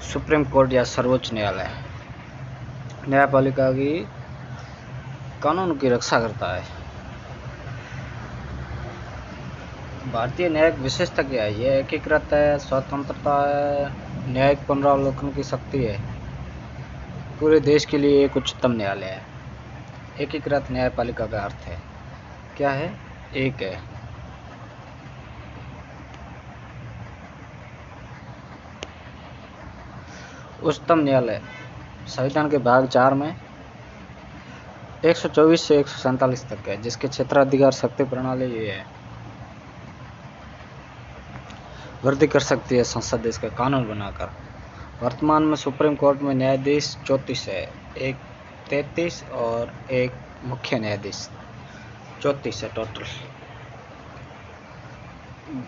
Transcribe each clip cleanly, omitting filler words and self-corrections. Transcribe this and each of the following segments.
Supreme court या सर्वोच्च न्यायालय न्यायपालिका की कानून की रक्षा करता है। भारतीय न्यायिक विशेषता क्या है? यह एकीकृत है, स्वतंत्रता है, न्यायिक पुनरावलोकन की शक्ति है। पूरे देश के लिए एक उच्चतम न्यायालय है। एकीकृत न्यायपालिका का अर्थ है क्या है? एक है। उच्चतम न्यायालय संविधान के भाग 4 में 124 से 147 तक है, जिसके क्षेत्राधिकार शक्ति प्रणाली ये है। वृद्धि कर सकती है संसद देश का कानून बनाकर। वर्तमान में सुप्रीम कोर्ट में न्यायाधीश 34 है, एक 33 और एक मुख्य न्यायाधीश, 34 है टोटल।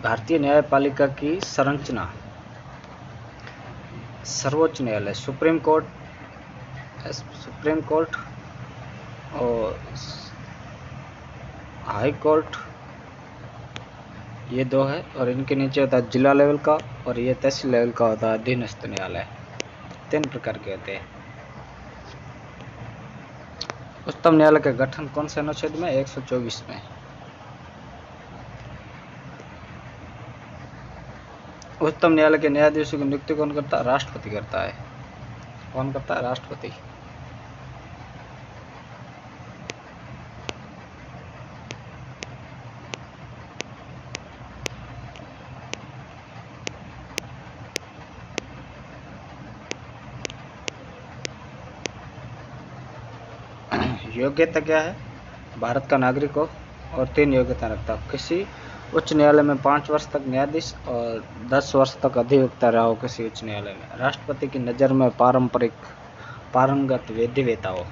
भारतीय न्यायपालिका की संरचना: सर्वोच्च न्यायालय सुप्रीम कोर्ट और हाई कोर्ट, ये दो है, और इनके नीचे होता है जिला लेवल का, और ये तहसील लेवल का होता है अधीनस्थ न्यायालय। 3 प्रकार के होते हैं। उच्चतम न्यायालय का गठन कौन से अनुच्छेद में? 124 में। उच्चतम न्यायालय के न्यायाधीशों की नियुक्ति कौन करता है? राष्ट्रपति करता है। कौन करता है? राष्ट्रपति। योग्यता क्या है? भारत का नागरिक हो और 3 योग्यता रखता हो। किसी उच्च न्यायालय में 5 वर्ष तक न्यायाधीश और 10 वर्ष तक अधिवक्ता रहा हो किसी उच्च न्यायालय में। राष्ट्रपति की नज़र में पारंगत विधिवेता हो।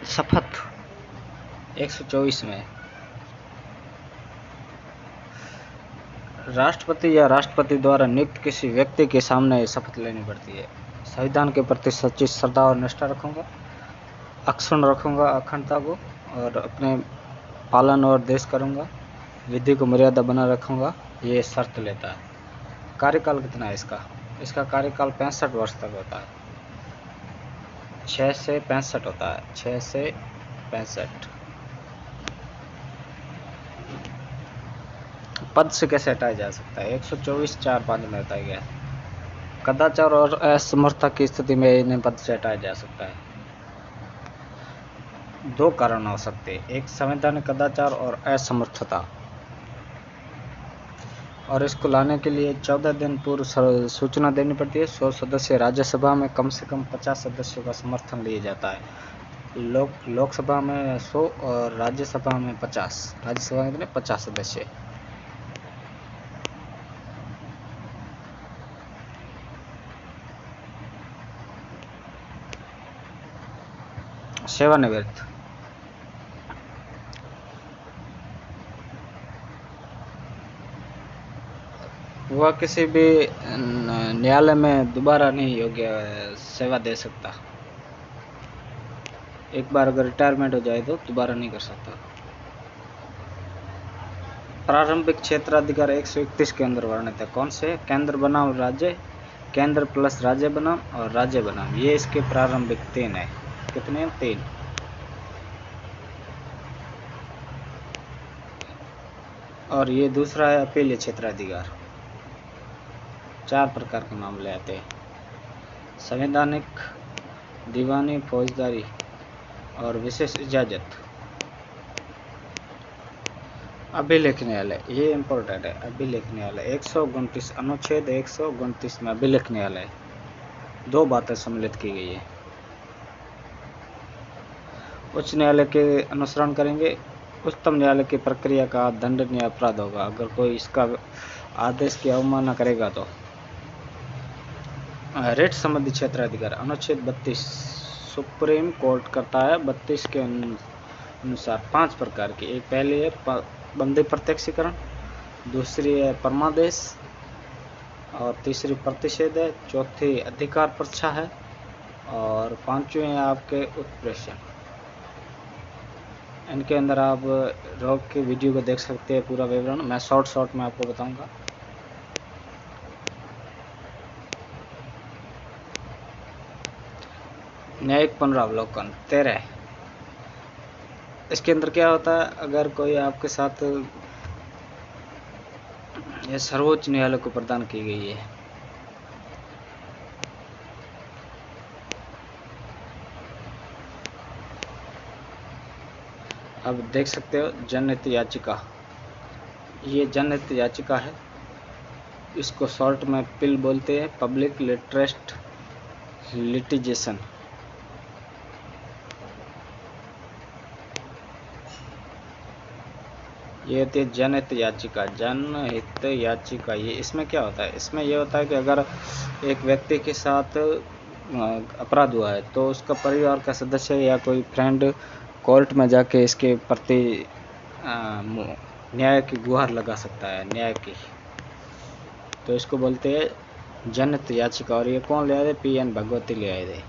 शपथ 124 में राष्ट्रपति या राष्ट्रपति द्वारा नियुक्त किसी व्यक्ति के सामने शपथ लेनी पड़ती है। संविधान के प्रति सच्ची श्रद्धा और निष्ठा रखूंगा, अक्षुण्ण रखूंगा अखंडता को, और अपने पालन और देश करूंगा, विधि को मर्यादा बना रखूंगा, ये शर्त लेता है। कार्यकाल कितना है इसका? इसका कार्यकाल 65 वर्ष तक होता है। 6 से 65 होता है, 6 से 65। पद से कैसे हटाया जा सकता है? 124(4)(5) में बताया गया है। कदाचार और असमर्थता की स्थिति में इन्हें पद से हटाया जा सकता है। 2 कारण हो सकते हैं, एक संवैधानिक कदाचार और असमर्थता, और इसको लाने के लिए 14 दिन पूर्व सूचना देनी पड़ती है। 100 सदस्य राज्यसभा में कम से कम 50 सदस्यों का समर्थन लिया जाता है। लोकसभा में 100 और राज्यसभा में 50। राज्यसभा में 50 सदस्य। सेवानिवृत्त वह किसी भी न्यायालय में दोबारा नहीं योग्य सेवा दे सकता। एक बार अगर रिटायरमेंट हो जाए तो दोबारा नहीं कर सकता। प्रारंभिक क्षेत्राधिकार 131 के अंदर वर्णित है। कौन से? केंद्र बनाम राज्य, केंद्र प्लस राज्य बनाम और राज्य बनाम, ये इसके प्रारंभिक 3 है। कितने? 3। और ये दूसरा है अपीलीय क्षेत्राधिकार। 4 प्रकार के मामले आते हैं: संवैधानिक, दीवानी, फौजदारी और विशेष इजाजत। अभिलेख न्यायालय, ये इम्पोर्टेंट है। अभिलेख न्यायालय 129 अनुच्छेद 129 में अभिलेख न्यायालय 2 बातें सम्मिलित की गई है। उच्च न्यायालय के अनुसरण करेंगे। उच्चतम न्यायालय की प्रक्रिया का दंडनीय अपराध होगा अगर कोई इसका आदेश की अवमानना करेगा तो। रिट संबंधी क्षेत्राधिकार अनुच्छेद 32 सुप्रीम कोर्ट करता है 32 के अनुसार 5 प्रकार की। एक पहली है बंदी प्रत्यक्षीकरण, दूसरी है परमादेश, और तीसरी प्रतिषेध है, चौथी अधिकार परीक्षा है, और 5वीं है आपके उत्प्रेषण। इनके अंदर आप रोक के वीडियो को देख सकते हैं पूरा विवरण। मैं शॉर्ट में आपको बताऊंगा। न्यायिक पुनरावलोकन 13। इसके अंदर क्या होता है, अगर कोई आपके साथ, यह सर्वोच्च न्यायालय को प्रदान की गई है। अब देख सकते हो जनहित याचिका, ये जनहित याचिका है, इसको शॉर्ट में पिल बोलते हैं, पब्लिक इंटरेस्ट लिटिगेशन। ये होती है जनहित याचिका। जनहित याचिका ये, इसमें क्या होता है, इसमें ये होता है कि अगर एक व्यक्ति के साथ अपराध हुआ है तो उसका परिवार का सदस्य या कोई फ्रेंड कोर्ट में जाके इसके प्रति न्याय की गुहार लगा सकता है, न्याय की, तो इसको बोलते हैं जनहित याचिका। और ये कौन ले आए थे, PN भगवती ले आए थे।